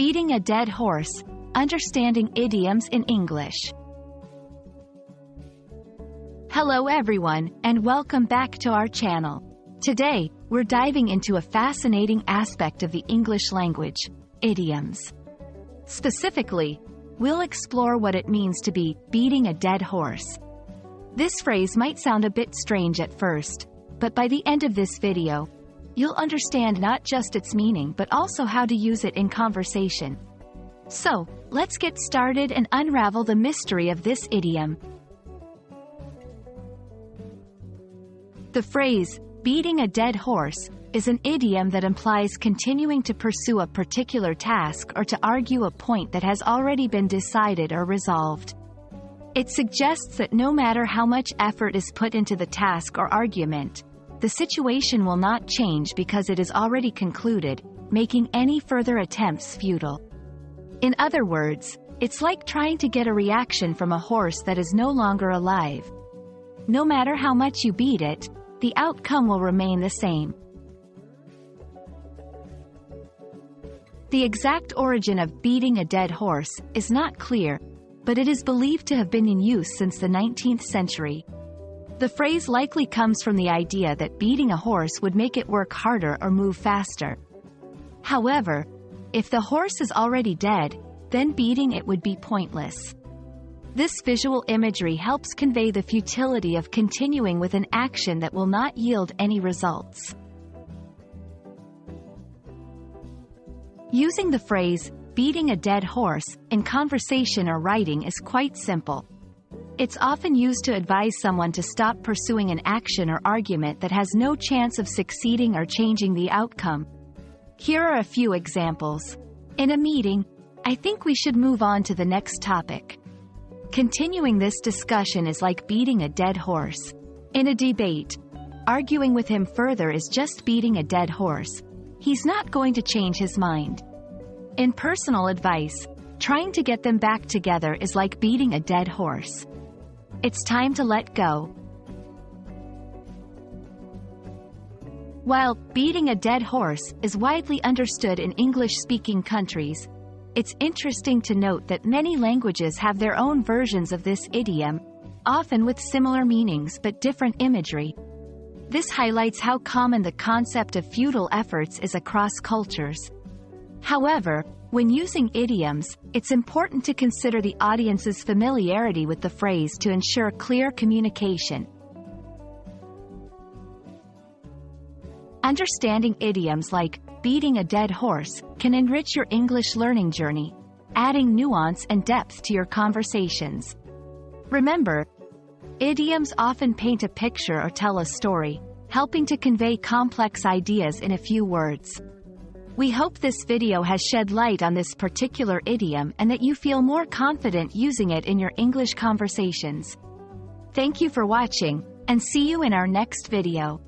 Beating a dead horse, understanding idioms in English. Hello everyone, and welcome back to our channel. Today, we're diving into a fascinating aspect of the English language, idioms. Specifically, we'll explore what it means to be beating a dead horse. This phrase might sound a bit strange at first, but by the end of this video, you'll understand not just its meaning but also how to use it in conversation. So, let's get started and unravel the mystery of this idiom. The phrase, beating a dead horse, is an idiom that implies continuing to pursue a particular task or to argue a point that has already been decided or resolved. It suggests that no matter how much effort is put into the task or argument, the situation will not change because it is already concluded, making any further attempts futile. In other words, it's like trying to get a reaction from a horse that is no longer alive. No matter how much you beat it, the outcome will remain the same. The exact origin of beating a dead horse is not clear, but it is believed to have been in use since the 19th century. The phrase likely comes from the idea that beating a horse would make it work harder or move faster. However, if the horse is already dead, then beating it would be pointless. This visual imagery helps convey the futility of continuing with an action that will not yield any results. Using the phrase, beating a dead horse, in conversation or writing is quite simple. It's often used to advise someone to stop pursuing an action or argument that has no chance of succeeding or changing the outcome. Here are a few examples. In a meeting, I think we should move on to the next topic. Continuing this discussion is like beating a dead horse. In a debate, arguing with him further is just beating a dead horse. He's not going to change his mind. In personal advice, trying to get them back together is like beating a dead horse. It's time to let go. While beating a dead horse is widely understood in English-speaking countries, it's interesting to note that many languages have their own versions of this idiom, often with similar meanings but different imagery. This highlights how common the concept of futile efforts is across cultures. However, when using idioms, it's important to consider the audience's familiarity with the phrase to ensure clear communication. Understanding idioms like beating a dead horse can enrich your English learning journey, adding nuance and depth to your conversations. Remember, idioms often paint a picture or tell a story, helping to convey complex ideas in a few words. We hope this video has shed light on this particular idiom and that you feel more confident using it in your English conversations. Thank you for watching, and see you in our next video.